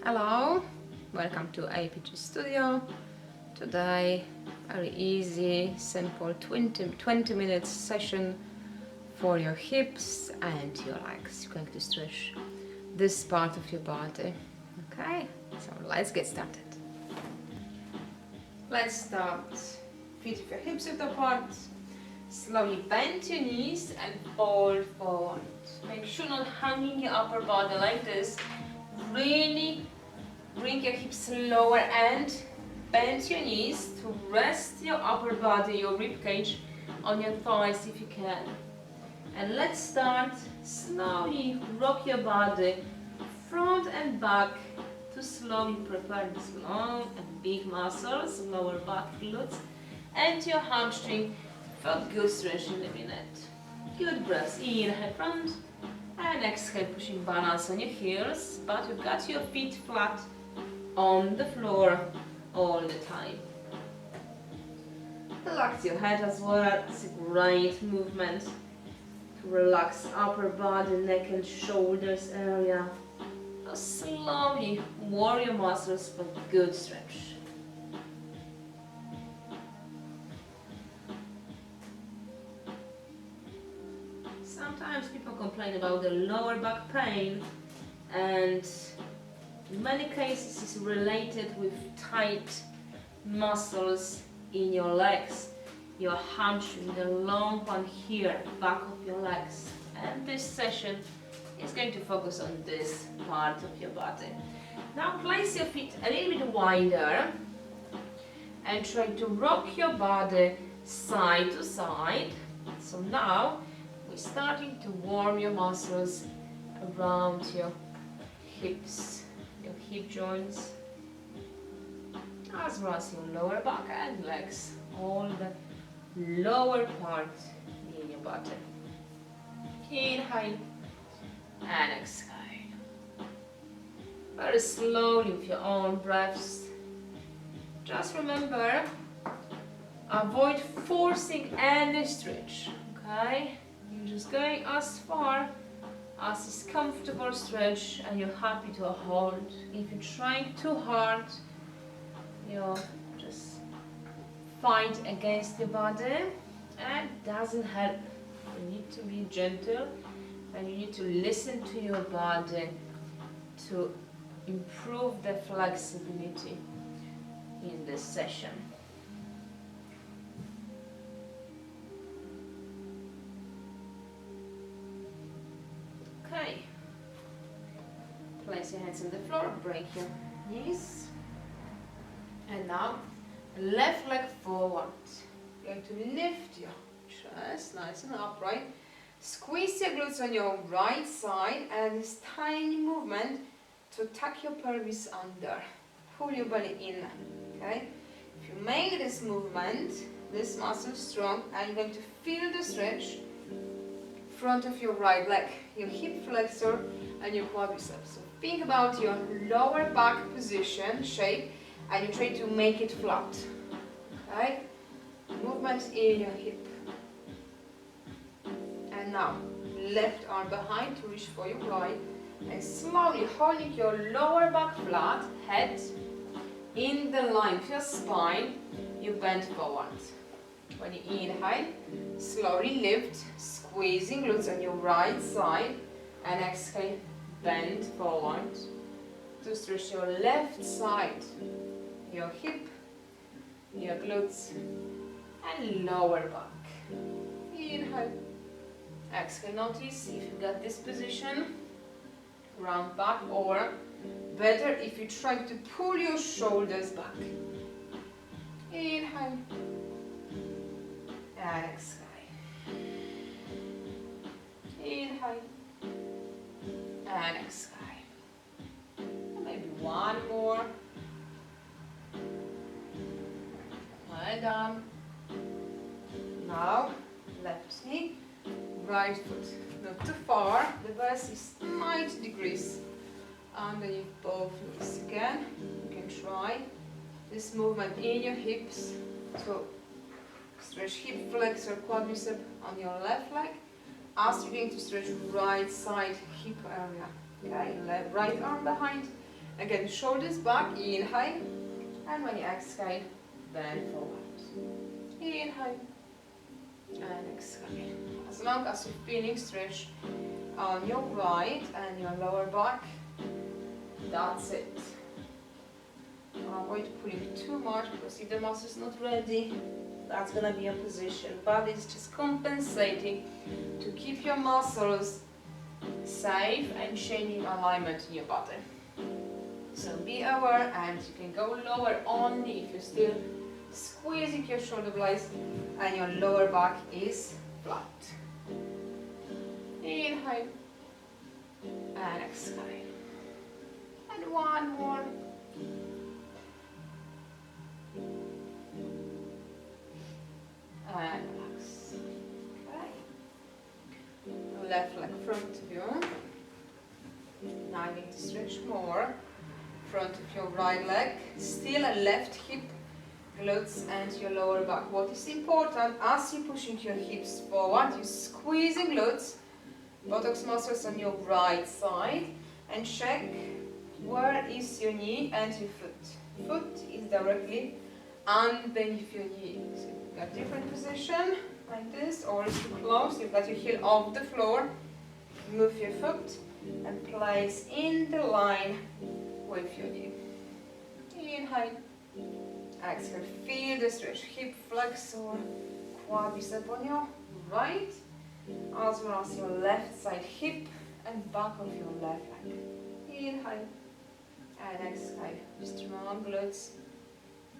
Hello, welcome to APG.Studio. Today, very easy, simple 20 minutes session for your hips and your legs. You're going to stretch this part of your body. Okay, so let's get started. Let's start. Feet of your hips width apart. Slowly bend your knees and fold forward. Make sure not hanging your upper body like this. Really bring your hips lower and bend your knees to rest your upper body, your rib cage on your thighs if you can. And let's start slowly rock your body front and back to slowly prepare these long and big muscles, lower back glutes and your hamstring for good stretch in a minute. Good breaths, inhale front and exhale, pushing balance on your heels, but you've got your feet flat on the floor all the time. Relax your head as well. It's a great movement to relax upper body, neck and shoulders area. Just slowly warm your muscles for good stretch. Sometimes people complain about the lower back pain, and in many cases it's related with tight muscles in your legs, your hamstring, the long one here, back of your legs. And this session is going to focus on this part of your body. Now place your feet a little bit wider and try to rock your body side to side. So now we're starting to warm your muscles around your hips, your hip joints, as well as your lower back and legs, all the lower part in your body. Inhale and exhale. Very slowly with your own breaths. Just remember, avoid forcing any stretch, okay? You're just going as far as is comfortable stretch and you're happy to hold. If you're trying too hard, you just fight against your body and it doesn't help. You need to be gentle and you need to listen to your body to improve the flexibility in this session. Okay, place your hands on the floor, break your knees, and now left leg forward. You're going to lift your chest nice and upright, squeeze your glutes on your right side and this tiny movement to tuck your pelvis under, pull your belly in, okay? If you make this movement, this muscle is strong and you're going to feel the stretch front of your right leg, your hip flexor and your quadriceps. So think about your lower back position, shape, and you try to make it flat. Okay? Movement in your hip. And now, left arm behind to reach for your right, and slowly holding your lower back flat, head in the line of your spine, you bend forward. When you inhale, slowly lift, squeezing glutes on your right side, and exhale, bend forward to stretch your left side, your hip, your glutes, and lower back. Inhale, exhale. Notice if you got this position, round back, or better if you try to pull your shoulders back. Inhale and exhale. Inhale and exhale. Maybe one more. Well done. Now, left knee, right foot. Not too far. The best is 90 degrees underneath both knees. Again, you can try this movement in your hips to stretch hip flexor, quadricep on your left leg as you're going to stretch right side hip area. Okay, right arm behind Again, shoulders back, inhale, and when you exhale, bend forward. Inhale, and exhale. As long as you're feeling stretch on your right and your lower back, that's it. Avoid pulling too much because if the muscle is not ready, that's gonna be a position. But it's just compensating to keep your muscles safe and changing alignment in your body. So be aware, and you can go lower only if you're still squeezing your shoulder blades and your lower back is flat. Inhale and exhale. And one more. And relax. Okay. Left leg front view. Now you need to stretch more. Front of your right leg. Still a left hip, glutes and your lower back. What is important, as you're pushing your hips forward, you're squeezing glutes, buttocks muscles on your right side, and check where is your knee and your foot. Foot is directly underneath your knee. So you've got different position like this, or it's too close. You've got your heel off the floor. Move your foot and place in the line with your knee. Inhale. Exhale. Feel the stretch. Hip flexor, quadricep on your right, as well as your left side hip and back of your left leg. Inhale and exhale. Strong glutes,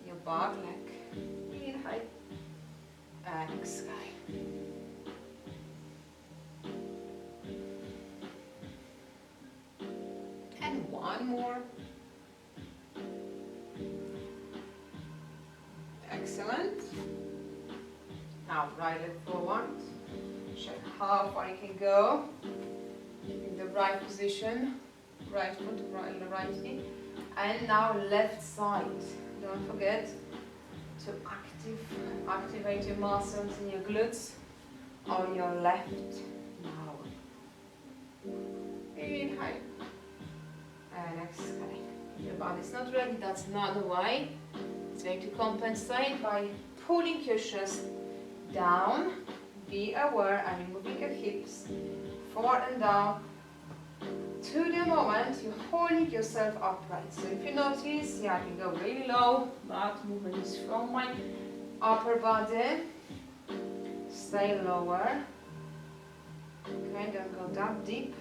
your back leg. Inhale and exhale. And one more. Excellent. Now right leg forward. Check how far you can go. In the right position. Right foot, right knee. And now left side. Don't forget to activate your muscles in your glutes on your left. Now. Inhale. And exhale. If your body's not ready, that's not the way. It's going to compensate by pulling your chest down. Be aware and you're moving your hips forward and down to the moment you're holding yourself upright. So if you notice, I can go really low, but movement is from my upper body. Stay lower. Okay, don't go that deep.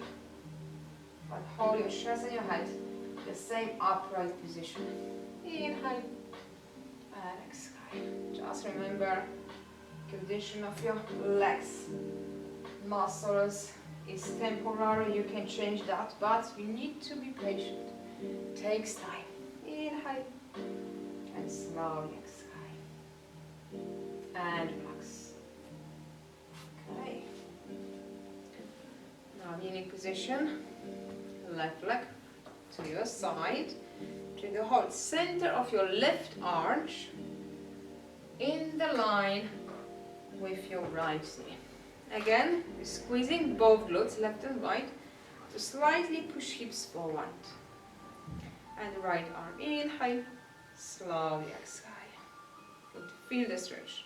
But hold your chest and your head the same upright position. Inhale and exhale. Just remember, condition of your legs, muscles is temporary. You can change that, but we need to be patient. Takes time. Inhale and slowly exhale and relax. Okay. Now kneeling position. Left leg to your side. Try to hold center of your left arch in the line with your right knee. Again, we're squeezing both glutes, left and right, to slightly push hips forward. And right arm, inhale, slowly exhale. Good to feel the stretch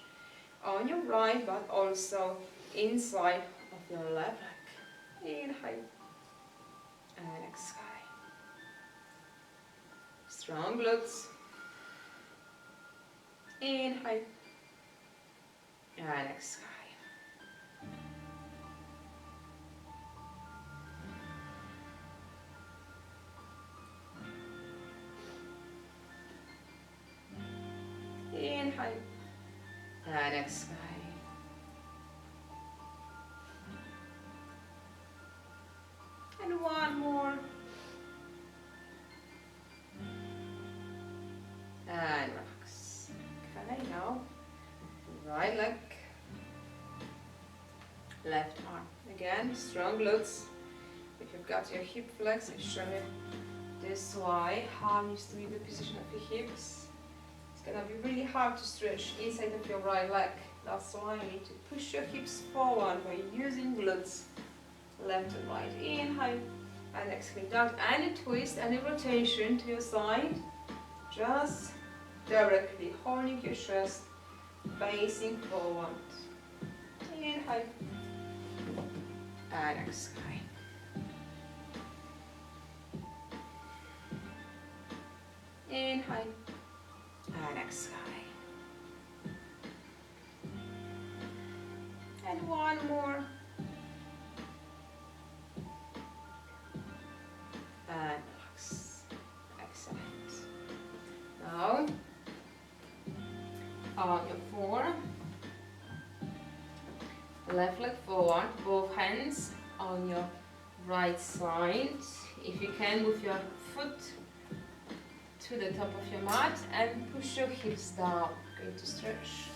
on your right, but also inside of your left leg. Inhale and exhale. Strong glutes. Inhale and exhale. Inhale and exhale. And one more. And relax. Okay, now right leg, left arm. Again, strong glutes. If you've got your hip flex, I show you this way how needs to be the position of your hips. It's gonna be really hard to stretch inside of your right leg. That's why you need to push your hips forward by using glutes, left and right. Inhale And exhale, without any twist, any rotation to your side, just directly holding your chest, facing forward. Inhale and exhale. Inhale and exhale. And one more. And relax. Excellent. Now, on your form, left leg forward, both hands on your right side. If you can, move your foot to the top of your mat and push your hips down. Going to stretch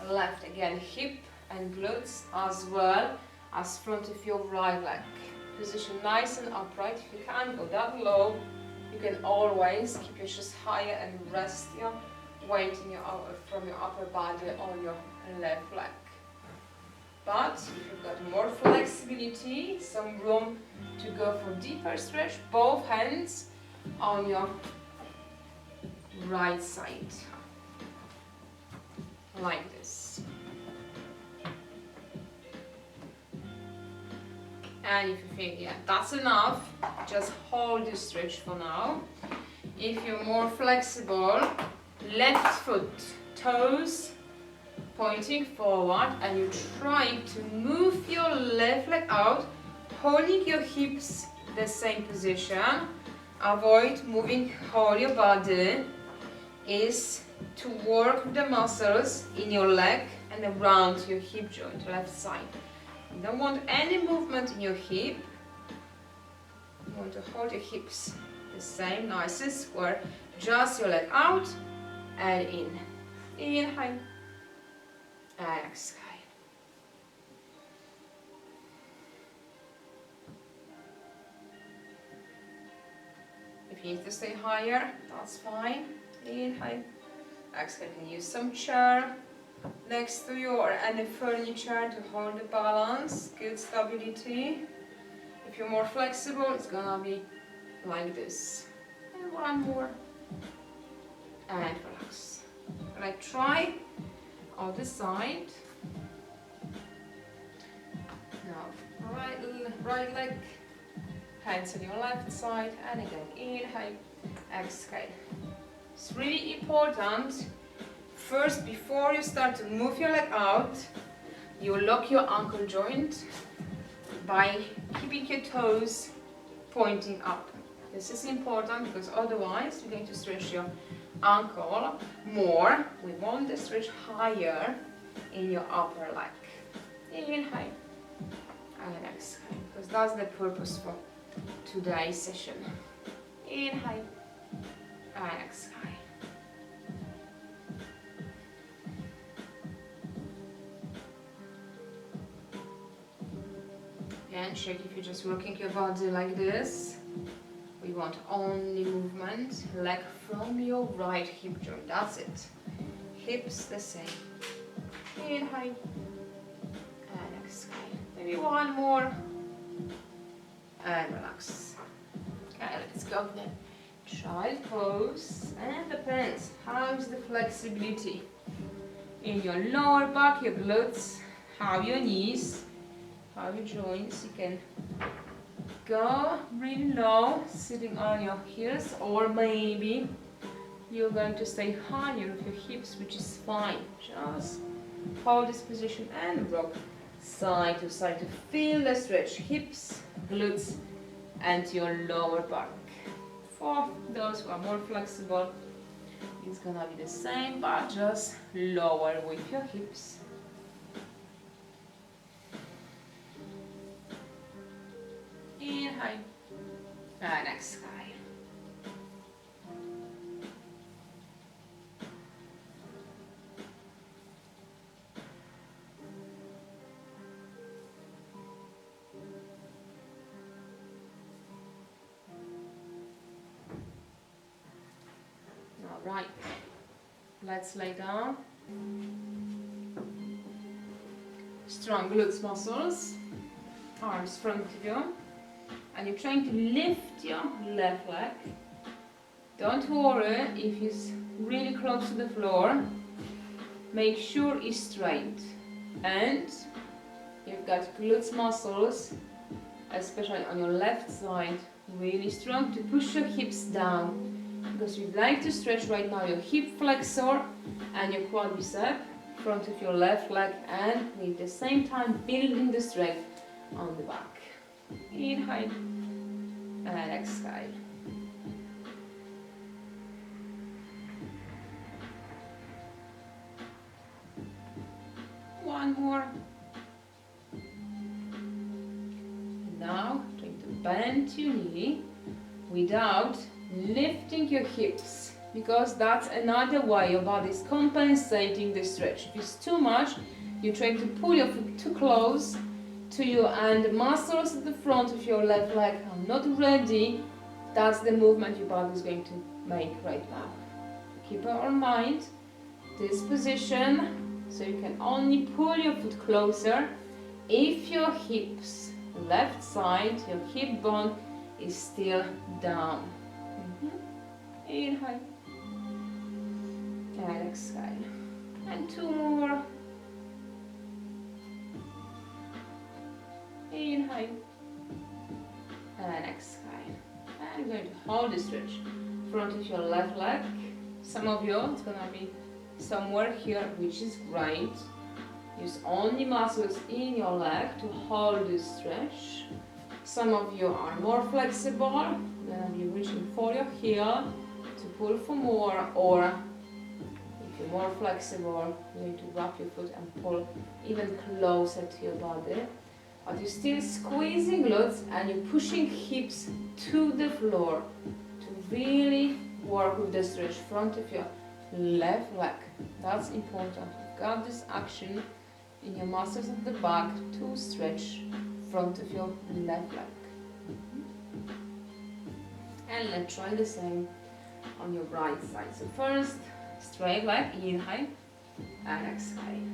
left again, hip and glutes as well as front of your right leg. Position nice and upright. If you can't go that low, you can always keep your chest higher and rest your weight in from your upper body on your left leg. But if you've got more flexibility, some room to go for deeper stretch, both hands on your right side, like this. And if you think, yeah, that's enough, just hold the stretch for now. If you're more flexible, left foot, toes pointing forward, and you're trying to move your left leg out, holding your hips the same position. Avoid moving whole your body, is to work with the muscles in your leg and around your hip joint, left side. You don't want any movement in your hip. You want to hold your hips the same, nice and square. Just your leg out and in. Inhale and exhale. If you need to stay higher, that's fine. Inhale. Exhale. You can use some chair next to you or any furniture to hold the balance. Good stability. If you're more flexible, it's gonna be like this. And one more. And relax. Right, try other side. Now, right leg, hands on your left side, and again, inhale, exhale. It's really important, first, before you start to move your leg out, you lock your ankle joint by keeping your toes pointing up. This is important because otherwise you're going to stretch your ankle more. We want the stretch higher in your upper leg. Inhale and exhale, because that's the purpose for today's session. Inhale and exhale. Again, check if you're just working your body like this. We want only movement, leg from your right hip joint. That's it. Hips the same. Inhale and exhale. Maybe one more. And relax. Okay, let's go then. Child pose, and depends. How's the flexibility in your lower back, your glutes, how your knees, how your joints. You can go really low, sitting on your heels, or maybe you're going to stay higher with your hips, which is fine. Just hold this position and rock side to side to feel the stretch, hips, glutes, and your lower back. For those who are more flexible, it's gonna be the same, but just lower with your hips. Inhale and exhale. All right, let's lay down. Strong glutes muscles, arms front of you. and you're trying to lift your left leg, don't worry if it's really close to the floor. Make sure it's straight, and you've got glutes muscles, especially on your left side, really strong to push your hips down, because you'd like to stretch right now your hip flexor and your quadricep, front of your left leg, and at the same time building the strength on the back. Inhale and exhale. One more. Now trying to bend your knee without lifting your hips, because that's another way your body is compensating the stretch. If it's too much, you're trying to pull your foot too close to you and the muscles at the front of your left leg are not ready. That's the movement your body is going to make right now. Keep in mind this position, so you can only pull your foot closer if your hips, left side, your hip bone is still down. Inhale and exhale. And two more. Inhale and exhale. And you're going to hold the stretch. Front of your left leg. Some of you, it's going to be somewhere here, which is great. Use only muscles in your leg to hold this stretch. Some of you are more flexible. You're going to be reaching for your heel to pull for more, or if you're more flexible, you're going to wrap your foot and pull even closer to your body. But you're still squeezing glutes and you're pushing hips to the floor to really work with the stretch front of your left leg. That's important. You've got this action in your muscles at the back to stretch front of your left leg. And let's try the same on your right side. So first, straight leg, inhale and exhale.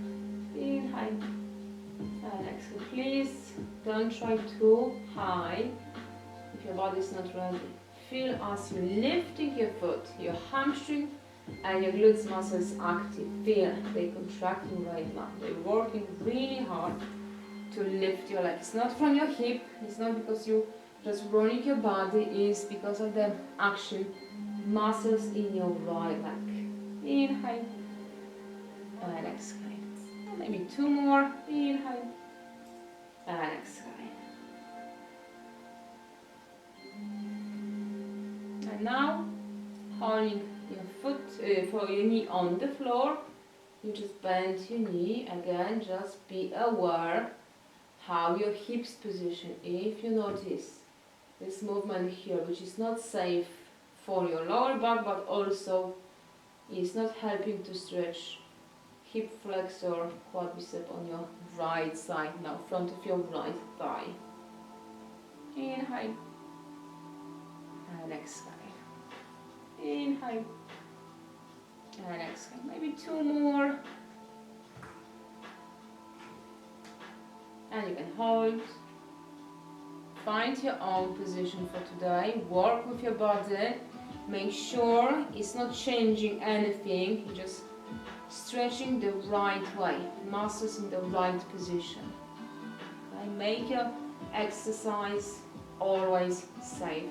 Inhale and exhale. Please don't try too high if your body is not ready. Feel as you're lifting your foot, your hamstring and your glutes muscles active. Feel they're contracting right now. They're working really hard to lift your leg. It's not from your hip, it's not because you just rolling your body, it's because of the action muscles in your right leg. Inhale and exhale. Maybe two more. Inhale and exhale. And now, holding your foot for your knee on the floor, you just bend your knee. Again, just be aware how your hips position. If you notice this movement here, which is not safe for your lower back, but also is not helping to stretch hip flexor, quadricep on your right side, now front of your right thigh. Inhale and exhale. Inhale and exhale. Maybe two more. And you can hold. Find your own position for today. Work with your body. Make sure it's not changing anything. You're just stretching the right way. Muscles in the right position. Okay? Make your exercise always safe.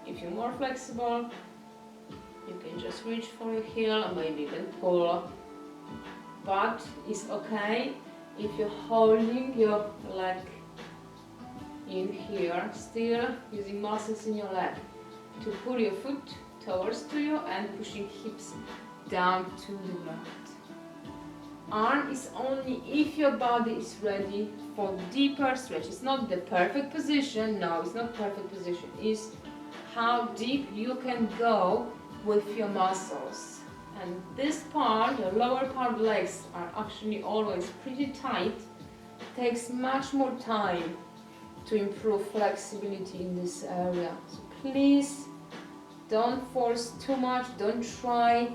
If you're more flexible, you can just reach for your heel and maybe even pull. But it's okay if you're holding your leg in here, still using muscles in your leg to pull your foot towards to you and pushing hips down to the ground. Arm is only if your body is ready for deeper stretch. It's not the perfect position. No, it's not perfect position. It's how deep you can go with your muscles. And this part, the lower part legs, are actually always pretty tight. It takes much more time to improve flexibility in this area. So please don't force too much. Don't try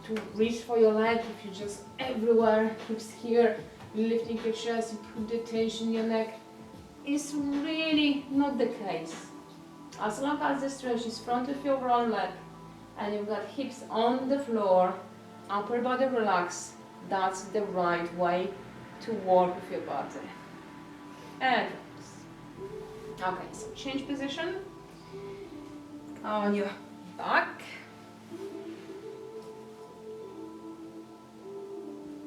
to reach for your leg if you just everywhere, hips here, lifting your chest, you put the tension in your neck. It's really not the case. As long as the stretch is front of your wrong leg and you've got hips on the floor, upper body relaxed, that's the right way to work with your body. And okay, so change position on your back.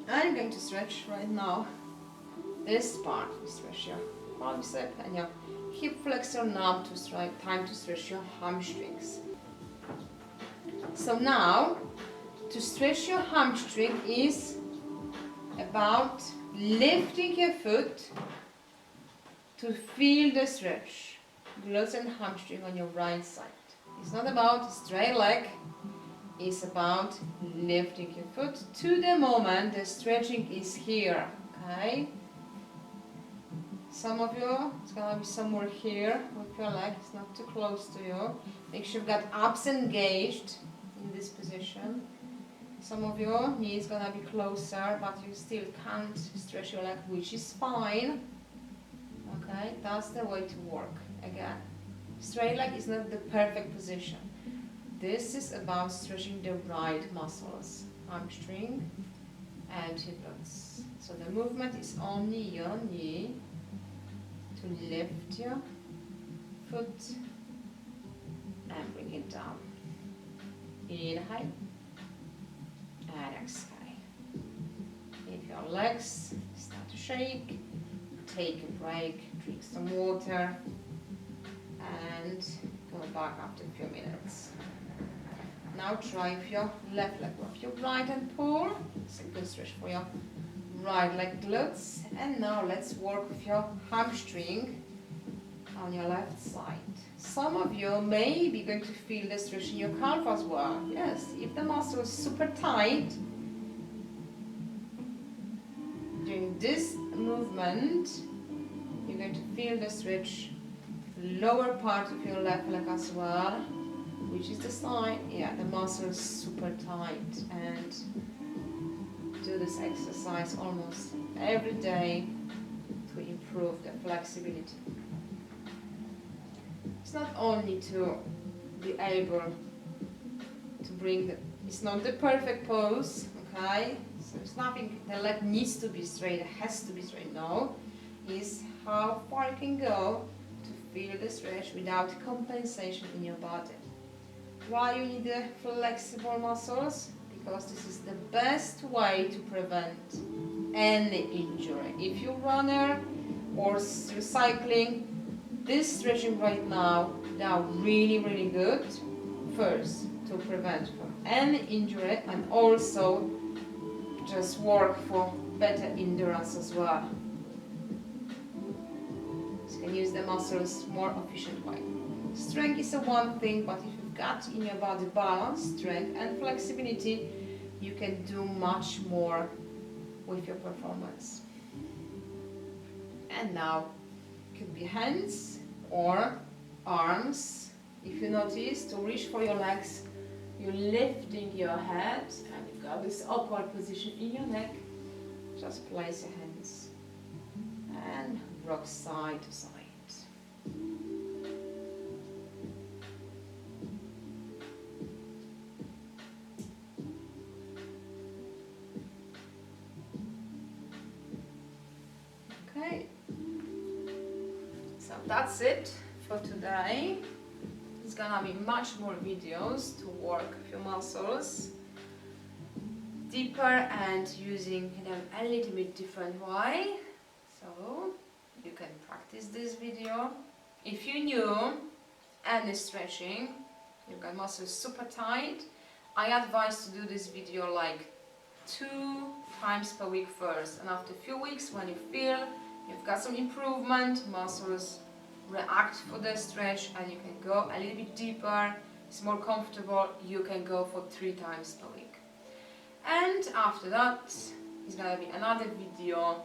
I'm going to stretch right now this part. Stretch your bicep and your hip flexor. Now time to stretch your hamstrings. So now to stretch your hamstring is about lifting your foot to feel the stretch, glutes and hamstring on your right side. It's not about straight leg, it's about lifting your foot to the moment the stretching is here, okay? Some of you, it's gonna be somewhere here with your leg, it's not too close to you. Make sure you've got abs engaged in this position. Some of your knees gonna be closer, but you still can't stretch your leg, which is fine. Okay, that's the way to work. Again, straight leg is not the perfect position. This is about stretching the right muscles, hamstring and hip glutes. So the movement is only your knee to lift your foot and bring it down. Inhale and exhale. If your legs start to shake, take a break, drink some water, and go back after a few minutes. Now try with your left leg, with your right hand pull. It's a good stretch for your right leg glutes. And now let's work with your hamstring on your left side. Some of you may be going to feel the stretch in your calf as well. Yes, if the muscle is super tight, during this movement, you're going to feel the stretch lower part of your left leg as well, which is the sign, yeah, the muscle is super tight. And do this exercise almost every day to improve the flexibility. It's not only to be able to bring the, it's not the perfect pose, okay? So it's nothing, the leg needs to be straight, it has to be straight, no. It's how far you can go to feel the stretch without compensation in your body. Why you need the flexible muscles? Because this is the best way to prevent any injury. If you're a runner or you're cycling, this stretching right now, they are really good. First, to prevent from any injury, and also just work for better endurance as well. So you can use the muscles more efficient way. Strength is a one thing, but if you've got in your body balance, strength and flexibility, you can do much more with your performance. And now, could be hands or arms. If you notice, to reach for your legs, you're lifting your head and you've got this upward position in your neck. Just place your hands and rock side to side. Okay, so that's it for today. There's gonna be much more videos to work with your muscles deeper and using them a little bit different way. So you can practice this video. If you knew any stretching, you've got muscles super tight, I advise to do this video like 2 times per week first, and after a few weeks, when you feel you've got some improvement, muscles react for the stretch and you can go a little bit deeper, it's more comfortable, you can go for 3 times per week. And after that, it's gonna be another video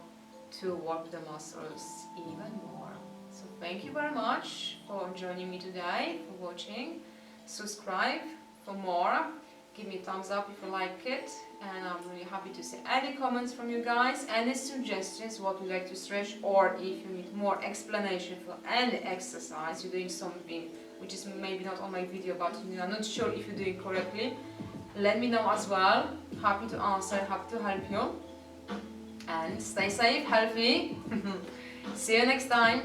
to work the muscles even more. So thank you very much for joining me today, for watching. Subscribe for more. Give me a thumbs up if you like it, and I'm really happy to see any comments from you guys, any suggestions what you'd like to stretch, or if you need more explanation for any exercise, you're doing something which is maybe not on my video, but I'm not sure if you're doing correctly, let me know as well. Happy to answer, happy to help you. And stay safe, healthy. See you next time.